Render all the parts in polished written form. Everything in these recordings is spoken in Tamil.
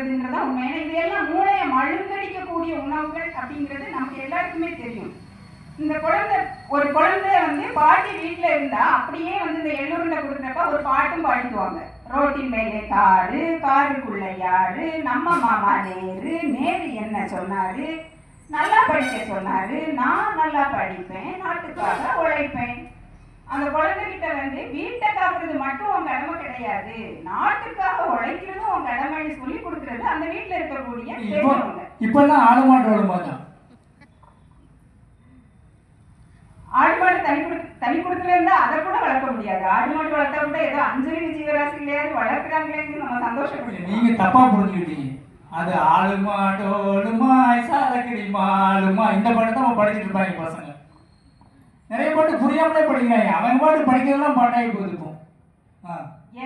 சாப்பிட்றதுங்கிறதா உண்மை. ஏன்னா இதெல்லாம் மூளையை மழுங்கடிக்கக்கூடிய உணவுகள் அப்படிங்கிறது நமக்கு எல்லாருக்குமே தெரியும். இந்த ஒரு குழந்தை வந்து பாட்டி வீட்டில் இருந்தா அப்படியே வந்து இந்த எள்ளுருண்டை கொடுக்குறப்ப ஒரு பாட்டும் பாடிக்குவாங்க. ரோட்டின் மேலே காரு, காருக்குள்ள யாரு, நம்ம மாமா நேரு, நேரு என்ன சொன்னாரு, நல்லா படிக்க சொன்னாரு, நான் நல்லா படிப்பேன், நாட்டுக்காக உழைப்பேன். அந்த குழந்தைகிட்ட வந்து வீட்டை காக்குறது மட்டும் உன் கடமை கிடையாது, நாட்டுக்காக உழைக்கிறதும் உன் கடமைன்னு சொல்லி கொடுக்கறது அந்த வீட்டுல இருக்கக்கூடிய பெரியவங்க. இப்பெல்லாம் ஆடு மாடு தனி கொடுத்துல இருந்தா அதை கூட வளர்க்க முடியாது. ஆடு மாடு வளர்த்தா கூட ஏதோ அஞ்சலி ஜீவராசிகளையாவது வளர்க்குறாங்களேன்னு நம்ம சந்தோஷப்படுறோம். நீங்க தப்பா புரிஞ்சுக்கிட்டீங்க. அது ஆளுமாடோடுமா சாலக்கடி மாலுமா இந்த பாட்டு தான் படிச்சுட்டு இருப்பாங்க பசங்க. நிறைய பாட்டு புரியாமலே படிக்கிறாங்க. அவங்க பாட்டு படிக்கிறதெல்லாம் பாட்டாகி போகுது.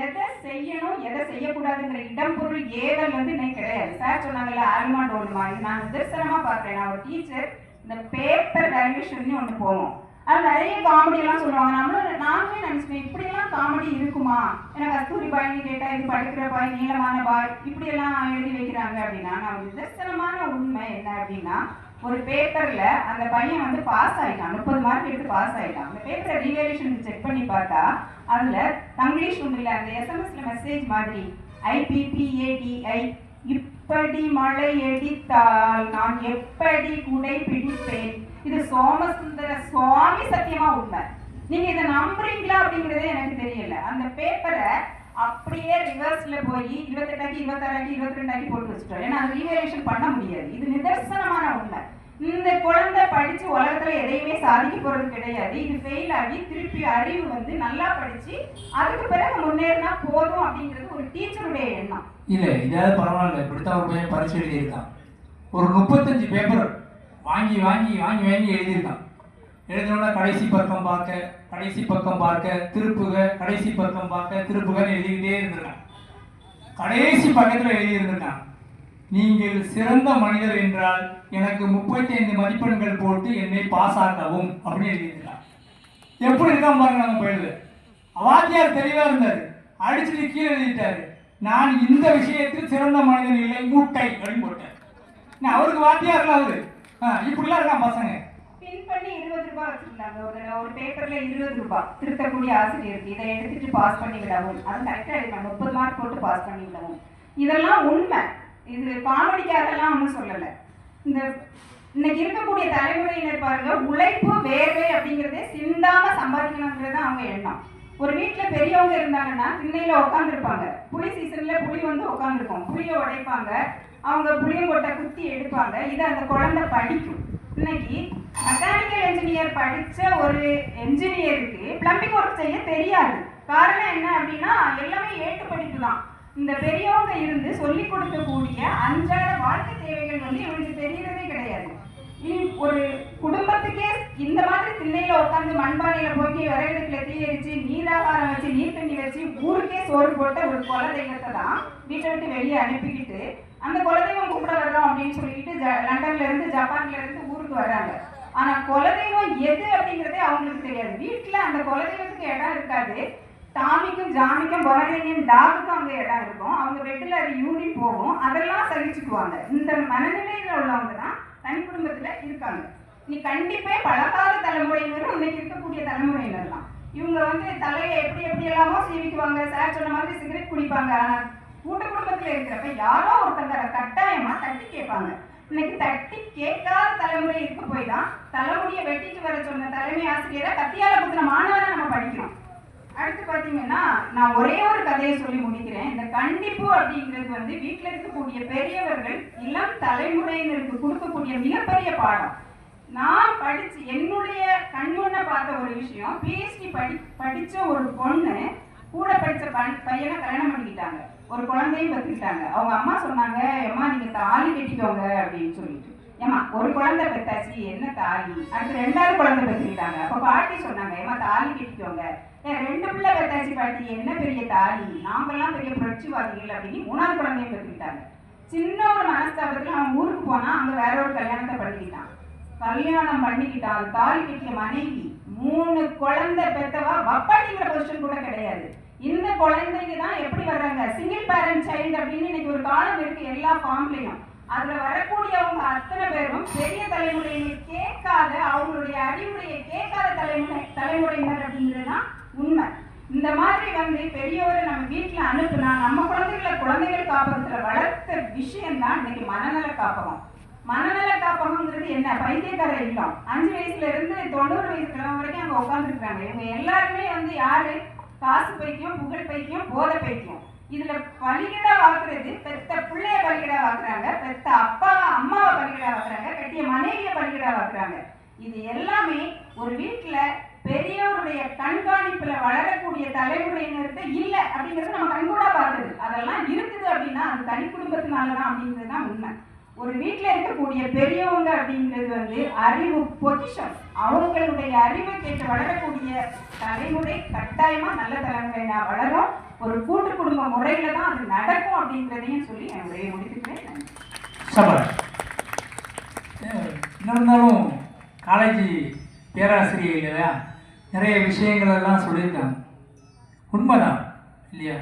எதை செய்யணும் எதை செய்யக்கூடாதுங்கிற இடம் பொருள் ஏவல் வந்து இன்னைக்கு கிடையாது. சார் சொன்னாங்கல்ல ஆல்மா டோல்மா, இது நான் நிதர்சனமா பார்க்குறேன். நான் ஒரு டீச்சர், இந்த பேப்பர் வேல்யூஷன் ஒன்று போவோம். அது நிறைய காமெடி எல்லாம் சொல்லுவாங்க. நாங்களே நினைச்சுப்பேன் இப்படியெல்லாம் காமெடி இருக்குமா, எனக்கு கஸ்தூரி பாய்னு கேட்டா இது படுக்கிற பாய், நீளமான பாய், இப்படி எல்லாம் எழுதி வைக்கிறாங்க அப்படின்னா, நான் நிதர்சனமான உண்மை என்ன அப்படின்னா, ஒரு பேப்பர்ல அந்த பையன் வந்து பாஸ் ஆயிட்டான், 30 மார்க் எடுத்து பாஸ் ஆயிட்டான். அந்த பேப்பரை ரீவேல்யூஷன் செக் பண்ணி பார்த்தா அதுல தங்கிலீஷ் ஒன்று இல்லை, அந்த எஸ்எம்எஸ்ல மெசேஜ் மாதிரி IPPADI, இப்படி மழை அடித்தால் நான் எப்படி குடை பிடிப்பேன், இது சோமசுந்தர சுவாமி சத்தியமா உண்மை. நீங்க இதை நம்புறீங்களா அப்படிங்கிறதே எனக்கு தெரியல. அந்த பேப்பரை அப்படியே ரிவர்ஸ்ல போய் 28 26 22 போட்டு வச்சுட்டோம். ஏன்னா அது ரீவேல்யூஷன் பண்ண முடியாது. இது நிதர்சனமான உண்மை. இந்த குழந்தை படிச்சு உலகத்துல எதையுமே சாதிக்க போறது கிடையாது. இது ஃபெயில் ஆகி திருப்பி அறிவு வந்து நல்லா படிச்சு அதுக்கு பிறகு முன்னேறினா போதும் அப்படிங்கிறது ஒரு டீச்சருடைய எண்ணம். இல்ல இதாவது பரவாயில்ல. இப்படித்தான் ஒரு பையன் பரிசு எழுதியிருக்கான். ஒரு 35 பேப்பர் வாங்கி வாங்கி வாங்கி வாங்கி எழுதியிருக்கான். எழுதினோன்னா கடைசி பக்கம் பார்க்க திருப்புக, கடைசி பக்கம் பார்க்க திருப்புகன்னு எழுதிக்கிட்டே இருந்திருக்கான். கடைசி பக்கத்தில் எழுதியிருந்திருக்கான், நீங்கள் சிறந்த மனிதர் என்றால் எனக்கு 35 மதிப்பெண்கள் போட்டு என்னை பாஸ் ஆக்கவும் அப்படின்னு எழுதியிருக்கான். எப்படி இருக்கான் பாருங்க. நம்ம போயிடுது. வாத்தியார் தெளிவாக இருந்தார், அடிச்சுட்டு கீழே எழுதிட்டாரு, நான் இந்த விஷயத்தில் சிறந்த மனிதன் இல்லை மூட்டை அப்படின்னு போட்டேன். அவருக்கு வாத்தியார்ல அவரு இப்படிலாம் இருக்கான் பசங்க. பின் பண்ணி 20 ரூபாய் வச்சிருந்தாங்க. ஒரு பேப்பர்ல 20 ரூபாய் திருத்தக்கூடிய ஆசிரியருக்கு, இதை எடுத்துட்டு பாஸ் பண்ணி விடவும், அது கரெக்டா எடுக்கலாம், 30 மார்க் போட்டு பாஸ் பண்ணி விடவும். இதெல்லாம் உண்மை. இது காமெடிக்காகலாம் ஒன்றும் சொல்லலை. இந்த இன்னைக்கு இருக்கக்கூடிய தலைமுறையினர் பாருங்க, உழைப்பு வேர்வை அப்படிங்கிறதே சிந்தாம சம்பாதிக்கணுங்கிறது அவங்க எண்ணம். ஒரு வீட்டுல பெரியவங்க இருந்தாங்கன்னா திண்ணையில உட்காந்துருப்பாங்க. புளி சீசன்ல புளி வந்து உட்காந்துருக்கும், புளியை உடைப்பாங்க, அவங்க புளியங்கொட்டை குத்தி எடுப்பாங்க. இதை அந்த குழந்தை படிக்கும். இன்னைக்கு மெக்கானிக்கல் என்ஜினியர் படிச்ச ஒரு என்ஜினியருக்கு பிளம்பிங் ஒர்க் செய்ய தெரியாது. காரணம் என்ன அப்படின்னா எல்லாமே ஏட்டு படிப்பு தான். இந்த பெரியவங்க இருந்து சொல்லிக் கொடுக்கக்கூடிய அன்றாட வாழ்க்கை தேவைகள் வந்து இவங்களுக்கு தெரியறதே கிடையாது. ஒரு குடும்பத்துக்கே இந்த மாதிரி திண்ணையில உட்காந்து மண்பானையில போய் விறகுல தீ எரிச்சு நீராகாரம் வச்சு நீர் தண்ணி வச்சு ஊருக்கே சோறு போட்ட ஒரு குலதெய்வத்தை தான் வீட்டை விட்டு வெளியே அனுப்பிக்கிட்டு அந்த குலதெய்வம் கூப்பிட வர்றோம் அப்படின்னு சொல்லிட்டு லண்டன்ல இருந்து ஜப்பான்ல இருந்து ஊருக்கு வர்றாங்க. ஆனா குலதெய்வம் எது அப்படிங்கிறதே அவங்களுக்கு தெரியாது. வீட்டுல அந்த குலதெய்வத்துக்கு இடம் இருக்காது. டாமிக்கும் ஜாமிக்கும் பொமரேனியன் டாகுக்கும் அவங்க இடம் இருக்கும். அவங்க பெட்டில் அது யூரின் போகும், அதெல்லாம் சகிச்சுக்குவாங்க. இந்த மனநிலையில உள்ளவங்க தான் தனி குடும்பத்துல இருக்காங்க. நீ கண்டிப்பா பழகாத தலைமுறையினரும் இன்னைக்கு இருக்கக்கூடிய தலைமுறையினர் தான். இவங்க வந்து தலையை எப்படி எல்லாமோ சீவிக்குவாங்க. சார் சொன்ன மாதிரி சிகரெட் குடிப்பாங்க. ஆனா கூட்ட குடும்பத்துல இருக்கிறப்ப யாரோ ஒருத்தங்க கட்டாயமா தட்டி கேட்பாங்க. இன்னைக்கு தட்டி கேட்காத தலைமுறை இருக்க போய் தான் தலைமுடியை வெட்டிட்டு வர சொன்ன தலைமை ஆசிரியரை கத்தியால குத்தின மாணவரை நம்ம படிக்கிறோம். அடுத்து பார்த்தீங்கன்னா நான் ஒரே ஒரு கதையை சொல்லி முடிக்கிறேன். இந்த கண்டிப்பு அப்படிங்கிறது வந்து வீட்டில் இருக்கக்கூடிய பெரியவர்கள் இளம் தலைமுறையினருக்கு கொடுக்கக்கூடிய மிகப்பெரிய பாடம். நான் படிச்சு என்னுடைய கண்முன்ன பார்த்த ஒரு விஷயம், பிஹெச்டி படிச்ச ஒரு பொண்ணு கூட படிச்ச பையனை கல்யாணம் பண்ணிக்கிட்டாங்க, ஒரு குழந்தையும் பெற்றுக்கிட்டாங்க. அவங்க அம்மா சொன்னாங்க, அம்மா நீங்க தாலி கட்டிக்கோங்க அப்படின்னு சொல்லிட்டு. ஏமா ஒரு குழந்தை பெற்றாச்சு என்ன தாலி, அடுத்து 2வது குழந்தை பெற்றுக்கிட்டாங்க. அப்ப பாட்டி சொன்னாங்க, ஏமா தாலி கட்டிக்கோங்க. 2 பிள்ளை பெற்றாச்சு பாட்டி என்ன பெரிய தாலி, நாங்கெல்லாம் பெரிய புரட்சிவாதிகள் அப்படின்னு 3வது குழந்தையும் பெற்றுக்கிட்டாங்க. சின்ன ஒரு மனஸ்தாபத்துல அவன் ஊருக்கு போனா அங்க வேற ஒரு கல்யாணத்தை பண்ணிக்கிட்டான். கல்யாணம் பண்ணிக்கிட்டான், தாலி கட்டிய மனைவி 3 குழந்தை பெற்றவா வப்பாட்டிங்கிற பொசிஷன் கூட கிடையாது. இந்த குழந்தைங்க தான் எப்படி வர்றாங்க, சிங்கிள் பேரண்ட் சைல்டு அப்படின்னு இன்னைக்கு ஒரு காலம் இருக்கு எல்லா ஃபார்ம்லையும். அதுல வரக்கூடியவங்க அத்தனை பேரும் பெரிய தலைமுறையினர் கேட்காத, அவங்களுடைய அறிவுரையை கேட்காத தலைமுறையினர் அப்படிங்கிறதுதான் உண்மை. இந்த மாதிரி பெரியோரை நம்ம வீட்டுல அனுப்புனா நம்ம குழந்தைகள் காப்பகத்துல வளர்த்த விஷயம் தான் இன்னைக்கு மனநல காப்பகம். மனநல காப்பகம்ங்கிறது என்ன, பைத்தியக்கார இல்லம். 5 வயசுல இருந்து 90 வயசு வரைக்கும் அங்க உட்காந்துருக்காங்க. இவங்க எல்லாருமே யாரு, காசு பைத்தியம், புகழ் பைத்தியம், போதை பைத்தியம். இதுல பலிகடா வாக்குறது, பெத்த பிள்ளைய பலிகடா வாக்குறாங்க, பெத்த அம்மாவை பலிகடா வாக்குறாங்க, கட்டிய மனைவிய பலிகடா வாக்குறாங்க. இது எல்லாமே ஒரு வீட்டுல பெரியவருடைய கண்காணிப்புல வளரக்கூடிய தலைமுறையினருக்கு இல்ல அப்படிங்கிறது நம்ம கண்கூடா பார்க்குது. அதெல்லாம் இருக்குது அப்படின்னா அது தனி குடும்பத்தினாலதான் அப்படிங்கிறது தான் உண்மை. ஒரு வீட்டுல இருக்கக்கூடிய பெரியவங்க அப்படிங்கிறது அறிவு பொசிஷன், அவங்களுடைய அறிவை கேட்டு வளரக்கூடிய தலைமுறை கட்டாயமா நல்ல தலைமுறை வளரும். ஒரு கூட்டு குடும்ப முறையில தான் அது நடக்கும் அப்படிங்கிறதையும் சொல்லி நான் உரையை முடித்துக்கிறேன். இருந்தாலும் காலேஜ் பேராசிரியர் இல்லையா, நிறைய விஷயங்கள் எல்லாம் சொல்லியிருக்காங்க. உண்மைதான் இல்லையா?